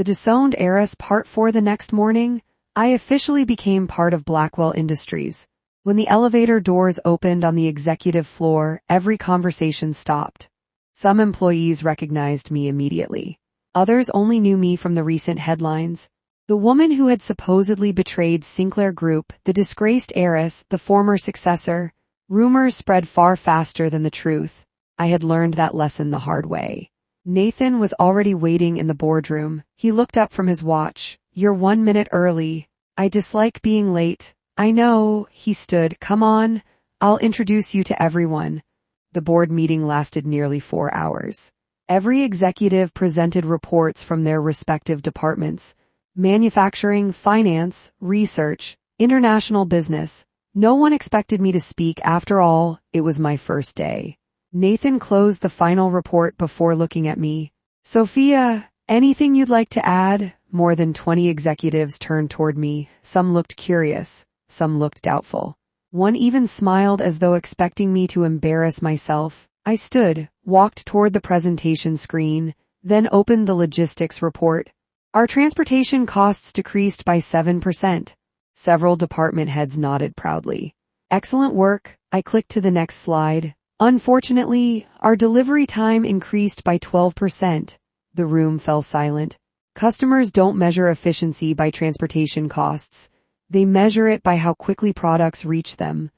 The Disowned Heiress Part 4. The next morning, I officially became part of Blackwell Industries. When the elevator doors opened on the executive floor, every conversation stopped. Some employees recognized me immediately. Others only knew me from the recent headlines. The woman who had supposedly betrayed Sinclair Group, the disgraced heiress, the former successor. Rumors spread far faster than the truth. I had learned that lesson the hard way. Nathan was already waiting in the boardroom. He looked up from his watch. "You're 1 minute early." "I dislike being late." "I know." He stood. "Come on, I'll introduce you to everyone." The board meeting lasted nearly 4 hours. Every executive presented reports from their respective departments: manufacturing, finance, research, international business. No one expected me to speak. After all, it was my first day. Nathan closed the final report before looking at me. "Sophia, anything you'd like to add?" More than 20 executives turned toward me. Some looked curious, some looked doubtful. One even smiled as though expecting me to embarrass myself. I stood, walked toward the presentation screen, then opened the logistics report. "Our transportation costs decreased by 7%. Several department heads nodded proudly. "Excellent work." I clicked to the next slide. "Unfortunately, our delivery time increased by 12%. The room fell silent. Customers don't measure efficiency by transportation costs. They measure it by how quickly products reach them.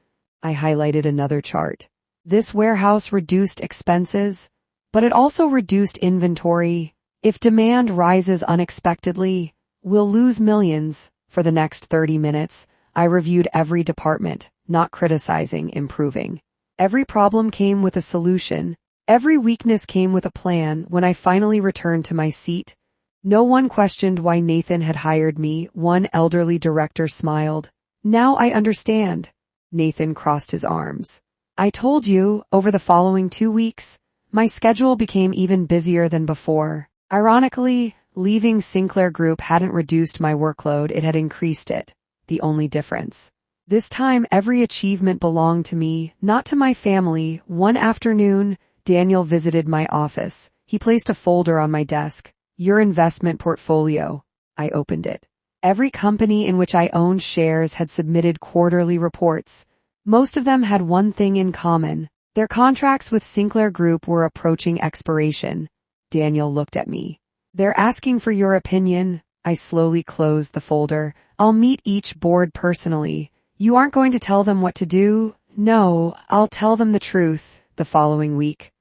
I highlighted another chart. This warehouse reduced expenses, but it also reduced inventory. If demand rises unexpectedly, we'll lose millions. For the next 30 minutes, I reviewed every department, not criticizing, improving. Every problem came with a solution. Every weakness came with a plan. When I finally returned to my seat, no one questioned why Nathan had hired me. One elderly director smiled. "Now I understand." Nathan crossed his arms. "I told you." Over the following 2 weeks, my schedule became even busier than before. Ironically, leaving Sinclair Group hadn't reduced my workload, it had increased it. The only difference. This time every achievement belonged to me, not to my family. One afternoon, Daniel visited my office. He placed a folder on my desk. "Your investment portfolio." I opened it. Every company in which I owned shares had submitted quarterly reports. Most of them had one thing in common. Their contracts with Sinclair Group were approaching expiration. Daniel looked at me. "They're asking for your opinion." I slowly closed the folder. "I'll meet each board personally." "You aren't going to tell them what to do?" "No, I'll tell them the truth." The following week,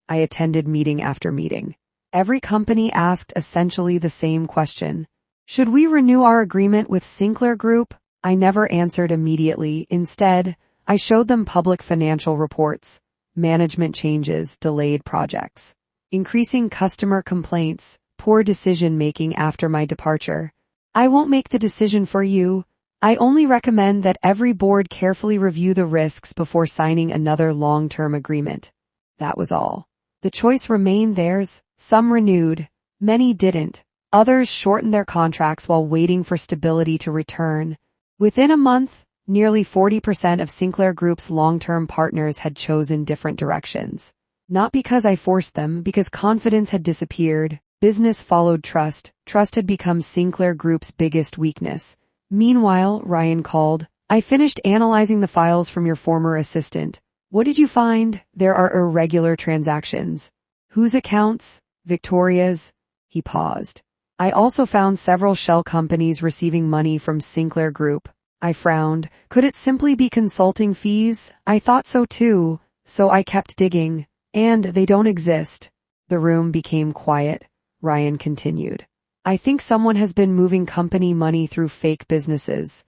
I attended meeting after meeting. Every company asked essentially the same question. "Should we renew our agreement with Sinclair Group?" I never answered immediately. Instead, I showed them public financial reports, management changes, delayed projects, increasing customer complaints, poor decision-making after my departure. "I won't make the decision for you. I only recommend that every board carefully review the risks before signing another long-term agreement." That was all. The choice remained theirs. Some renewed. Many didn't. Others shortened their contracts while waiting for stability to return. Within a month, nearly 40% of Sinclair Group's long-term partners had chosen different directions. Not because I forced them, because confidence had disappeared. Business followed trust. Trust had become Sinclair Group's biggest weakness. Meanwhile, Ryan called. "I finished analyzing the files from your former assistant." "What did you find?" "There are irregular transactions." "Whose accounts?" "Victoria's." He paused. "I also found several shell companies receiving money from Sinclair Group." I frowned. Could it simply be consulting fees? I thought so too, so I kept digging. "And they don't exist." The room became quiet. Ryan continued. "I think someone has been moving company money through fake businesses."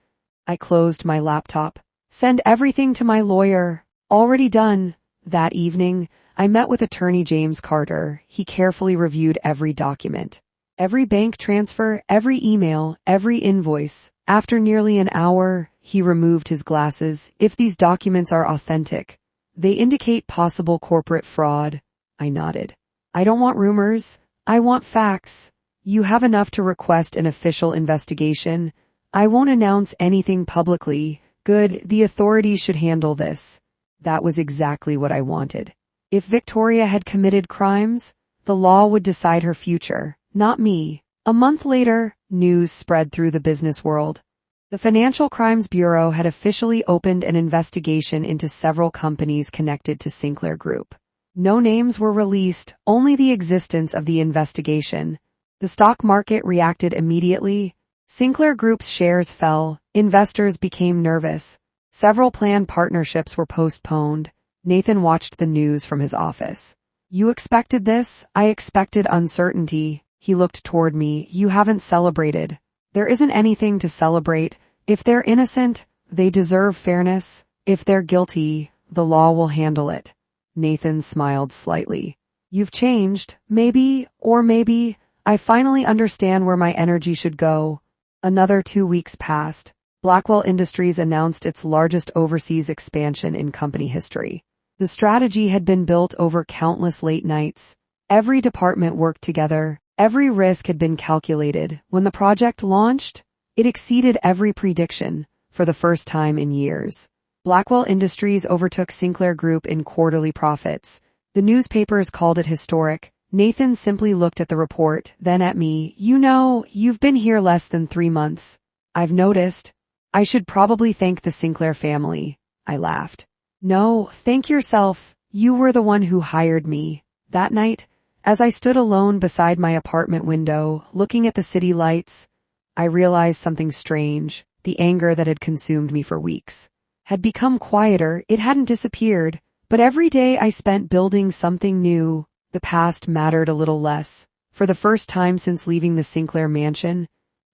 I closed my laptop. "Send everything to my lawyer." "Already done." That evening, I met with attorney James Carter. He carefully reviewed every document. Every bank transfer, every email, every invoice. After nearly an hour, he removed his glasses. "If these documents are authentic, they indicate possible corporate fraud." I nodded. "I don't want rumors. I want facts." "You have enough to request an official investigation." "I won't announce anything publicly." "Good, the authorities should handle this." That was exactly what I wanted. If Victoria had committed crimes, the law would decide her future, not me. A month later, news spread through the business world. The Financial Crimes Bureau had officially opened an investigation into several companies connected to Sinclair Group. No names were released, only the existence of the investigation. The stock market reacted immediately. Sinclair Group's shares fell, investors became nervous. Several planned partnerships were postponed. Nathan watched the news from his office. "You expected this?" "I expected uncertainty." He looked toward me. "You haven't celebrated." "There isn't anything to celebrate. If they're innocent, they deserve fairness. If they're guilty, the law will handle it." Nathan smiled slightly. "You've changed. Maybe, or maybe, I finally understand where my energy should go." Another 2 weeks passed. Blackwell Industries announced its largest overseas expansion in company history. The strategy had been built over countless late nights. Every department worked together. Every risk had been calculated. When the project launched, it exceeded every prediction for the first time in years. Blackwell Industries overtook Sinclair Group in quarterly profits. The newspapers called it historic. Nathan simply looked at the report, then at me. "You know, you've been here less than 3 months. I've noticed. I should probably thank the Sinclair family." I laughed. "No, thank yourself. You were the one who hired me." That night, as I stood alone beside my apartment window, looking at the city lights, I realized something strange. The anger that had consumed me for weeks had become quieter. It hadn't disappeared, but every day I spent building something new. The past mattered a little less. For the first time since leaving the Sinclair mansion,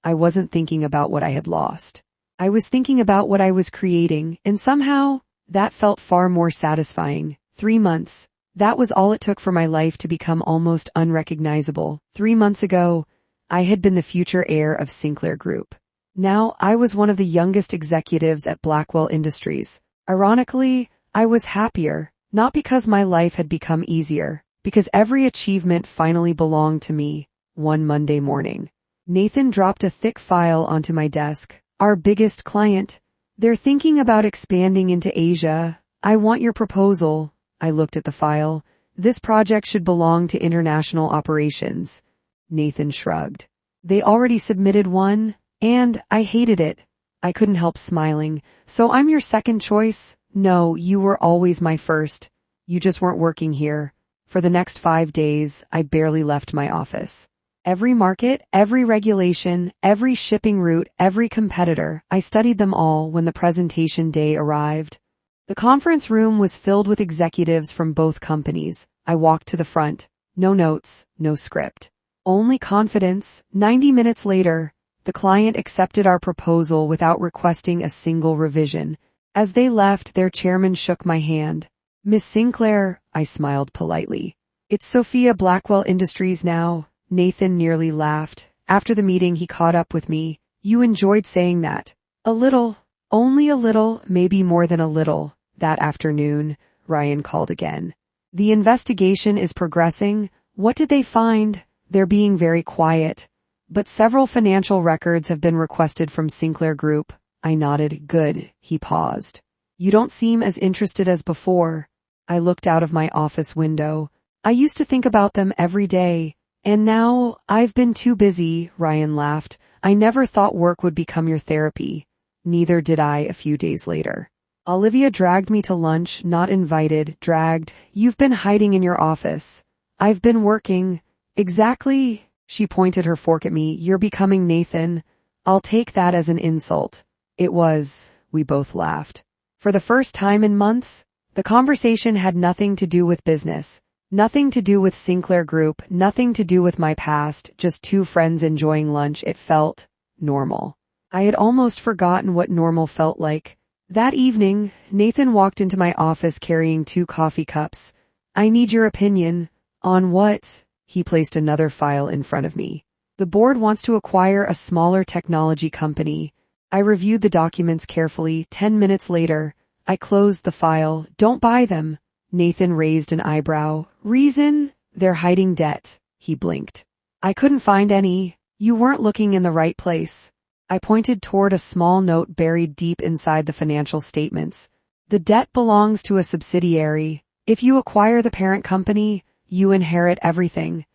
I wasn't thinking about what I had lost. I was thinking about what I was creating, and somehow, that felt far more satisfying. 3 months. That was all it took for my life to become almost unrecognizable. 3 months ago, I had been the future heir of Sinclair Group. Now, I was one of the youngest executives at Blackwell Industries. Ironically, I was happier, not because my life had become easier, because every achievement finally belonged to me. One Monday morning, Nathan dropped a thick file onto my desk. "Our biggest client. They're thinking about expanding into Asia. I want your proposal." I looked at the file. "This project should belong to international operations." Nathan shrugged. "They already submitted one, and I hated it." I couldn't help smiling. "So I'm your second choice?" "No, you were always my first. You just weren't working here." For the next 5 days, I barely left my office. Every market, every regulation, every shipping route, every competitor, I studied them all when the presentation day arrived. The conference room was filled with executives from both companies. I walked to the front. No notes, no script. Only confidence. 90 minutes later, the client accepted our proposal without requesting a single revision. As they left, their chairman shook my hand. "Miss Sinclair," I smiled politely. "It's Sophia Blackwell Industries now." Nathan nearly laughed. After the meeting, he caught up with me. "You enjoyed saying that." "A little. Only a little, maybe more than a little." That afternoon, Ryan called again. "The investigation is progressing. What did they find?" "They're being very quiet. But several financial records have been requested from Sinclair Group." I nodded. "Good." He paused. "You don't seem as interested as before." I looked out of my office window. "I used to think about them every day. And now, I've been too busy." Ryan laughed. "I never thought work would become your therapy." Neither did I a few days later. Olivia dragged me to lunch, not invited, dragged. "You've been hiding in your office." "I've been working." "Exactly." She pointed her fork at me. "You're becoming Nathan." "I'll take that as an insult." It was. We both laughed. For the first time in months, the conversation had nothing to do with business. Nothing to do with Sinclair Group, nothing to do with my past, just two friends enjoying lunch. It felt normal. I had almost forgotten what normal felt like. That evening, Nathan walked into my office carrying 2 coffee cups. "I need your opinion." "On what?" He placed another file in front of me. "The board wants to acquire a smaller technology company." I reviewed the documents carefully. 10 minutes later, I closed the file. "Don't buy them." Nathan raised an eyebrow. "Reason?" "They're hiding debt." He blinked. "I couldn't find any." "You weren't looking in the right place." I pointed toward a small note buried deep inside the financial statements. "The debt belongs to a subsidiary. If you acquire the parent company, you inherit everything."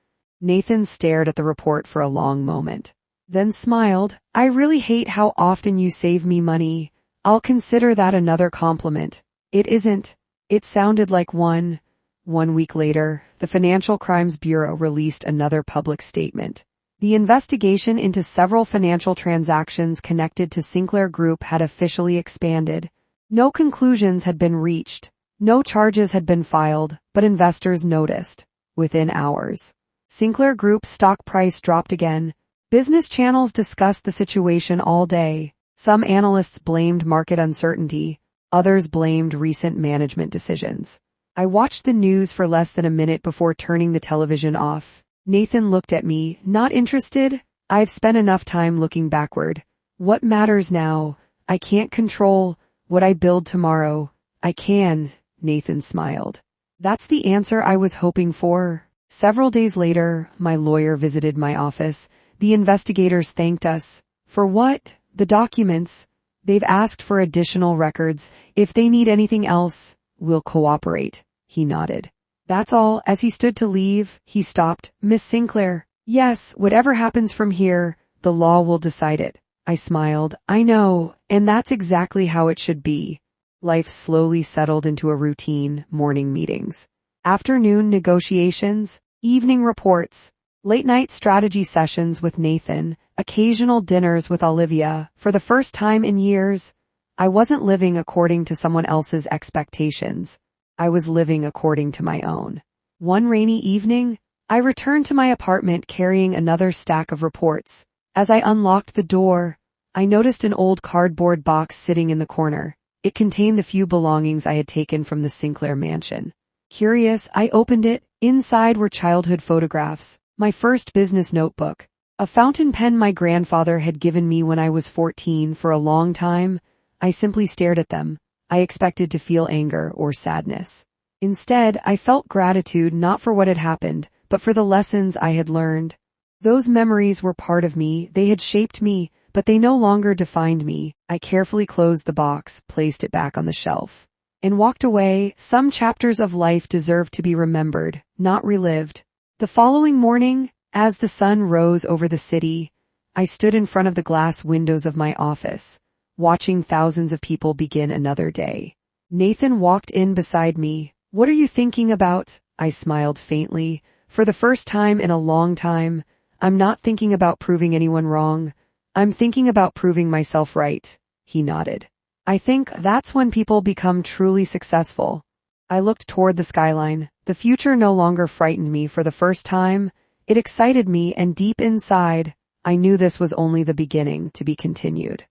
Nathan stared at the report for a long moment, then smiled. I really hate how often you save me money. I'll consider that another compliment. It isn't. It sounded like one. 1 week later, the Financial Crimes Bureau released another public statement. The investigation into several financial transactions connected to Sinclair Group had officially expanded. No conclusions had been reached. No charges had been filed, but investors noticed. Within hours, Sinclair Group's stock price dropped again. Business channels discussed the situation all day. Some analysts blamed market uncertainty. Others blamed recent management decisions. I watched the news for less than a minute before turning the television off. Nathan looked at me, not interested. I've spent enough time looking backward. What matters now? I can't control what I build tomorrow. I can, Nathan smiled. That's the answer I was hoping for. Several days later, my lawyer visited my office. The investigators thanked us. For what? The documents. They've asked for additional records. If they need anything else, we'll cooperate. He nodded. That's all. As he stood to leave, he stopped. Miss Sinclair. Yes, whatever happens from here, the law will decide it. I smiled. I know, and that's exactly how it should be. Life slowly settled into a routine, morning meetings, afternoon negotiations, evening reports, late-night strategy sessions with Nathan, occasional dinners with Olivia. For the first time in years, I wasn't living according to someone else's expectations. I was living according to my own. One rainy evening, I returned to my apartment carrying another stack of reports. As I unlocked the door, I noticed an old cardboard box sitting in the corner. It contained the few belongings I had taken from the Sinclair mansion. Curious, I opened it. Inside were childhood photographs, my first business notebook, a fountain pen my grandfather had given me when I was 14. For a long time, I simply stared at them. I expected to feel anger or sadness. Instead, I felt gratitude not for what had happened, but for the lessons I had learned. Those memories were part of me. They had shaped me, but they no longer defined me. I carefully closed the box, placed it back on the shelf, and walked away. Some chapters of life deserve to be remembered, not relived. The following morning, as the sun rose over the city, I stood in front of the glass windows of my office, watching thousands of people begin another day. Nathan walked in beside me. What are you thinking about? I smiled faintly. For the first time in a long time, I'm not thinking about proving anyone wrong. I'm thinking about proving myself right. He nodded. I think that's when people become truly successful. I looked toward the skyline. The future no longer frightened me for the first time. It excited me, and deep inside, I knew this was only the beginning, to be continued.